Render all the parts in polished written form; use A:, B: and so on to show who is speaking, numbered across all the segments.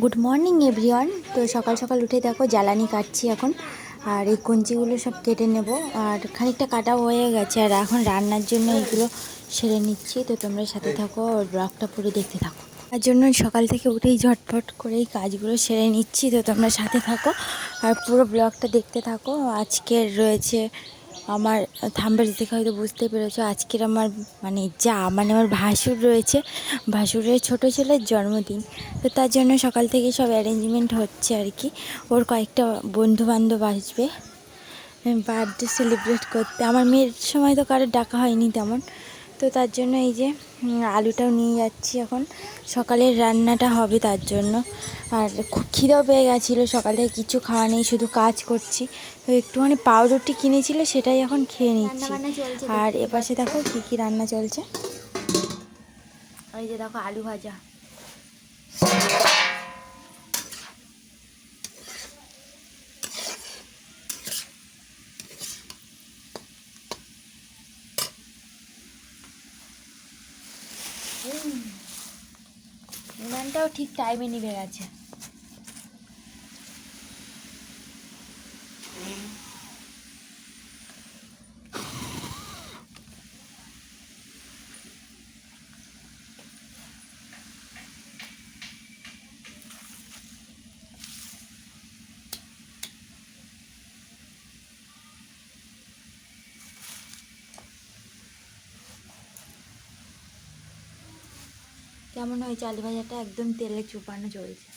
A: Good morning everyone. তো সকাল সকাল উঠে দেখো জ্বালানি কাটছি এখন, আর এই কঞ্চিগুলো সব কেটে নেব, আর খানিকটা কাটা হয়ে গেছে, আর এখন রান্নার জন্য এগুলো সেরে নিচ্ছি। তো তোমরা সাথে থাকো, আর ব্লগটা পুরো দেখতে থাকো। তার জন্য সকাল থেকে উঠেই ঝটফট করে এই কাজগুলো সেরে নিচ্ছি। তো তোমরা সাথে থাকো আর পুরো ব্লগটা দেখতে থাকো। আজকের রয়েছে আমার থাম্বনেল দেখে হয়তো বুঝতে পেরেছো, আজকের আমার আমার ভাসুর রয়েছে, ভাসুরের ছোটো ছেলের জন্মদিন। তো তার জন্য সকাল থেকে সব অ্যারেঞ্জমেন্ট হচ্ছে আর কি। ওর কয়েকটা বন্ধু বান্ধব আসবে বার্থডে সেলিব্রেট করতে। আমার মেয়ের সময় তো কারোর ডাকা হয়নি তেমন, তো তার জন্য এই যে আলুটাও নিয়ে যাচ্ছি এখন, সকালের রান্নাটা হবে তার জন্য। আর খুব খিদেও পেয়ে গেছিলো, সকালে কিছু খাওয়া নেই, শুধু কাজ করছি। তো একটুখানি পাউরুটি কিনেছিল, সেটাই এখন খেয়ে নিচ্ছি। আর এপাশে দেখো কী কী রান্না চলছে। এই যে দেখো আলু ভাজা, উনানটাও ঠিক টাইমে নিভে গেছে। কেমন হয়েছে আলু ভাজাটা? একদম তেলে চুপানো চলছে।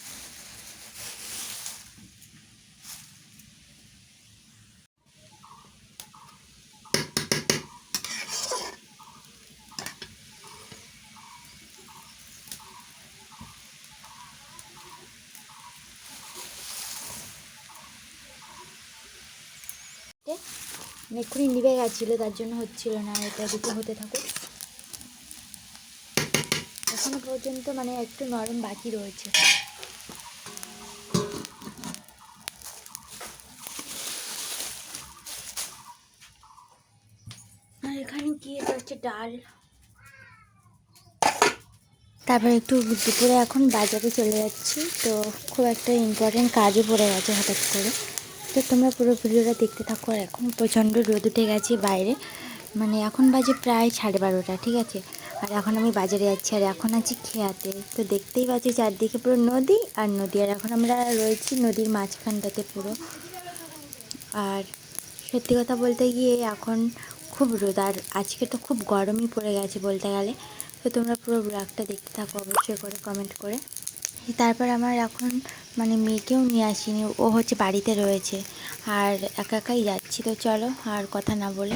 A: এক্ষুনি নিভে গেছিলো, তার জন্য হচ্ছিল না। এটা দিকে হতে থাকুক, এখনো পর্যন্ত একটু নরম বাকি রয়েছে। আর এখানে কি, এটা হচ্ছে ডাল। তারপর একটু দুপুরে এখন বাজারে চলে যাচ্ছি, তো খুব একটা ইম্পর্টেন্ট কাজও পড়ে গেছে হঠাৎ করে। তো তোমরা পুরো ভিডিওটা দেখতে থাকো। আর এখন প্রচণ্ড রোদ উঠে গেছে বাইরে, এখন বাজে প্রায় 12:30, ঠিক আছে। আর এখন আমি বাজারে যাচ্ছি, আর এখন আছি খেয়াতে। তো দেখতেই পাচ্ছি চারদিকে পুরো নদী আর নদী, আর এখন আমরা রয়েছি নদীর মাঝখানটাতে পুরো। আর সত্যি কথা বলতে গিয়ে এখন খুব রোদ, আর আজকে তো খুব গরমই পড়ে গেছে বলতে গেলে। তো তোমরা পুরো ব্লগটা দেখতে থাকো অবশ্যই করে কমেন্ট করে। তারপর আমার এখন মেয়েকেও নিয়ে আসিনি, ও হচ্ছে বাড়িতে রয়েছে, আর একা একাই যাচ্ছি। তো চলো আর কথা না বলে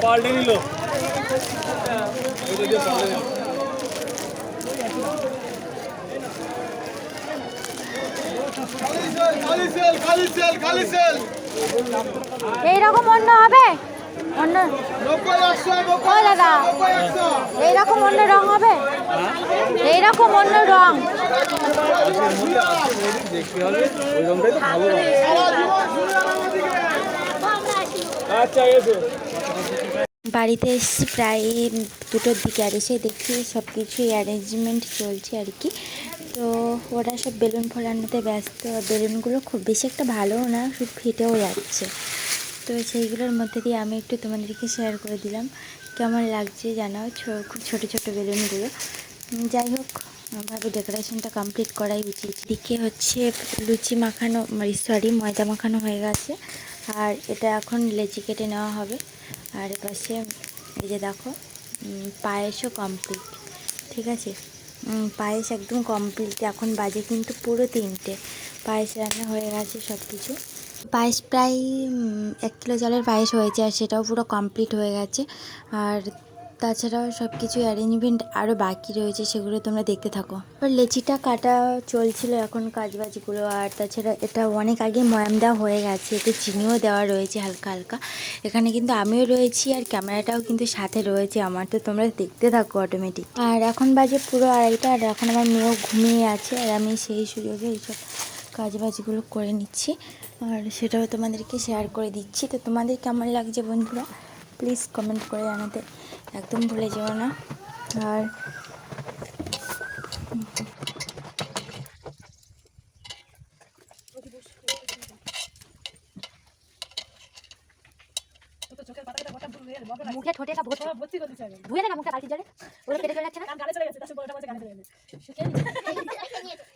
B: পাল্টে নিল।
A: এইরকম অন্য হবে, অন্য দাদা এইরকম অন্য রং হবে, এইরকম অন্য রং
B: দেখতে হবে, ওই রংটাই তো ভালো রং। আচ্ছা এসো।
A: বাড়িতে এসেছি প্রায় 2টোর দিকে, আর এসে দেখি সব কিছুই অ্যারেঞ্জমেন্ট চলছে আর কি। তো ওরা সব বেলুন ফোলানোতে ব্যস্ত, বেলুনগুলো খুব বেশি একটা ভালোও না, শুধু ফেটেও যাচ্ছে। তো সেইগুলোর মধ্যে দিয়ে আমি একটু তোমাদেরকে শেয়ার করে দিলাম কেমন লাগছে জানাও। খুব ছোটো ছোটো বেলুনগুলো। যাই হোক, ভাবে ডেকোরেশনটা কমপ্লিট করাই উচিত। দিকে হচ্ছে লুচি মাখানো, ময়দা মাখানো হয়ে গেছে, আর এটা এখন লেচি কেটে নেওয়া হবে। আর এপাশে এই যে দেখো পায়েসও কমপ্লিট, ঠিক আছে। পায়েস একদম কমপ্লিট, এখন বাজে কিন্তু পুরো 3টে। পায়েস রান্না হয়ে গেছে সব কিছু। পায়েস প্রায় 1 কিলো চালের পায়েস হয়েছে, আর সেটাও পুরো কমপ্লিট হয়ে গেছে। আর তাছাড়াও সব কিছু অ্যারেঞ্জমেন্ট আরও বাকি রয়েছে, সেগুলো তোমরা দেখতে থাকো। আর লেচিটা কাটা চলছিল এখন কাজবাজগুলো। আর তাছাড়া এটা অনেক আগে ময়াম দেওয়া হয়ে গেছে, এতে চিনিও দেওয়া রয়েছে হালকা হালকা। এখানে কিন্তু আমিও রয়েছি আর ক্যামেরাটাও কিন্তু সাথে রয়েছে আমার, তো তোমরা দেখতে থাকো অটোমেটিক। আর এখন বাজে পুরো 2:30, আর এখন আমার মেয়েও ঘুমিয়ে আছে, আর আমি সেই সুযোগে এইসব কাজবাজগুলো করে নিচ্ছি, আর সেটাও তোমাদেরকে শেয়ার করে দিচ্ছি। তো তোমাদের কেমন লাগছে বন্ধুরা, প্লিজ কমেন্ট করে জানাতে একদম ভুলে যেও না। আর মুখে ঠোঁটে ধুয়ে দে না মুখে বালতি জলে, ওগুলো কেটে চলে যাচ্ছে না। গালে চলে যাচ্ছে, তার বড়টা বলছে গালে চলে যাচ্ছে,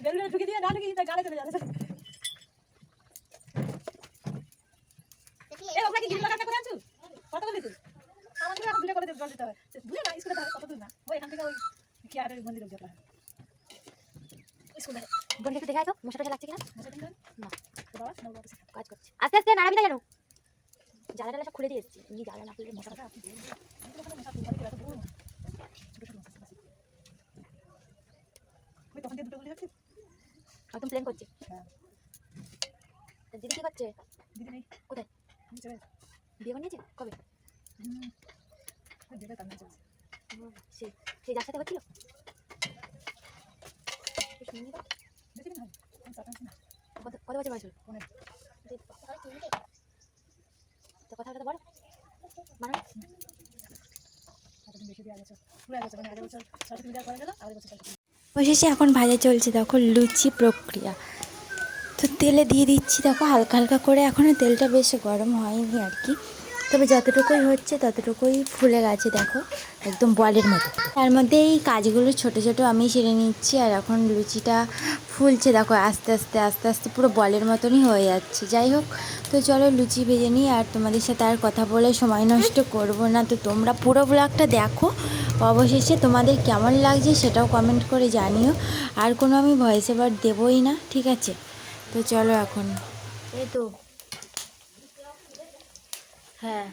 A: বেলুনে ঢুকে দিয়ে না ঢুকে দিয়ে গালে চলে যাচ্ছে। এই ওগুলা কি গিলা কাটা করে আনছু? কত করে দিছিস? আমাদের এখন ধুলে করে জল দিতে হয়, ধুলে না স্কুলে দাও, কত দূর না ওই এখান থেকে ওই কি আর মন্দির অবধি আপনারা স্কুলে বোনকে একটু দেখাই তো মশাটা লাগছে কিনা। না বাবা কাজ করছে, আস্তে আস্তে নাড়াবি না যেন, জ্বালাটা সব খুলে দিয়ে এসেছি, এই জ্বালা না খুললে মশাটা একদম প্লেন করছে। দিদি কি করছে? কোথায় বিয়ে বানিয়েছে কবে? সেই যার সাথে হচ্ছিল কত বছর বয়স? তো কথা বলো মানে অবশেষে এখন ভাজা চলছে, দেখো লুচি প্রক্রিয়া। তো তেলে দিয়ে দিচ্ছি, দেখো হালকা হালকা করে, এখনও তেলটা বেশ গরম হয়নি আর কি, তবে যতটুকুই হচ্ছে ততটুকুই ফুলে গেছে, দেখো একদম বলের মতো। তার মধ্যে এই কাজগুলো ছোট ছোট আমি সেরে নিচ্ছি, আর এখন লুচিটা ফুলছে, দেখো আস্তে আস্তে আস্তে আস্তে পুরো বলের মতনই হয়ে যাচ্ছে। যাই হোক, তো চলো লুচি ভেজে নিই, আর তোমাদের সাথে আর কথা বলে সময় নষ্ট করব না। তো তোমরা পুরো ব্লগটা দেখো, অবশেষে তোমাদের কেমন লাগছে সেটাও কমেন্ট করে জানিও। আর কোনো আমি ভয়েস ওভার দেবই না, ঠিক আছে? তো চলো এখন, এই তো হ্যাঁ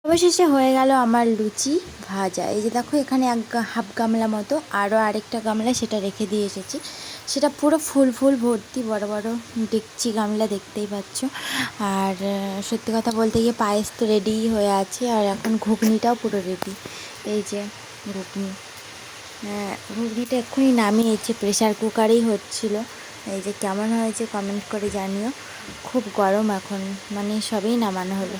A: অবশেষে হয়ে গেল আমার লুচি ভাজা। এই যে দেখো এখানে হাফ গামলা মতো, আরও আরেকটা গামলা সেটা রেখে দিয়ে এসেছি, সেটা পুরো ফুল ফুল ভর্তি, বড় বড় ডেকচি গামলা, দেখতেই পাচ্ছ। আর সত্যি কথা বলতে গিয়ে পায়েস তো রেডিই হয়ে আছে, আর এখন ঘুগনিটাও পুরো রেডি। এই যে ঘুগনি, ঘুগনিটা এক্ষুনি নামিয়েছে, প্রেশার কুকারেই হচ্ছিল। এই যে কেমন হয়েছে কমেন্ট করে জানিও। খুব গরম এখন, মানে সবেই নামানো হলো।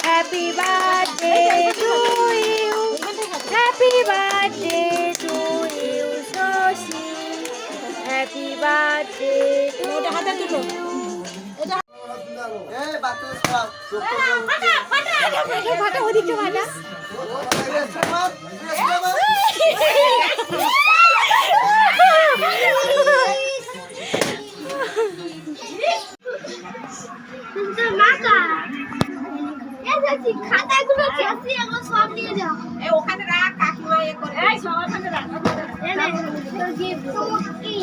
A: Happy birthday to you. Happy birthday to you, Soshi. Happy birthday to you.
C: খাতাগুলো চেষ্টি এখন সব নিয়ে যাও এই ওখানে রাখ কাকিমা এ করে এই সব ওখানে রাখ এই কি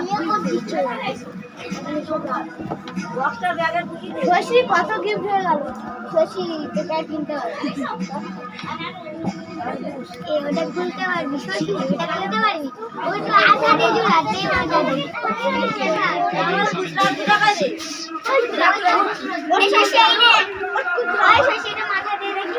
C: নিয়ে করছিস শশী কত গিফট হয়ে গেল শশী তোকে কিনতে হবে ওটা খুলতে পারবি শশী ওটা খুলতে পারবি ওই তো আগে জোড়াতে মজা দিই শশী এই নে শশী এটা মাথা দিয়ে দেখি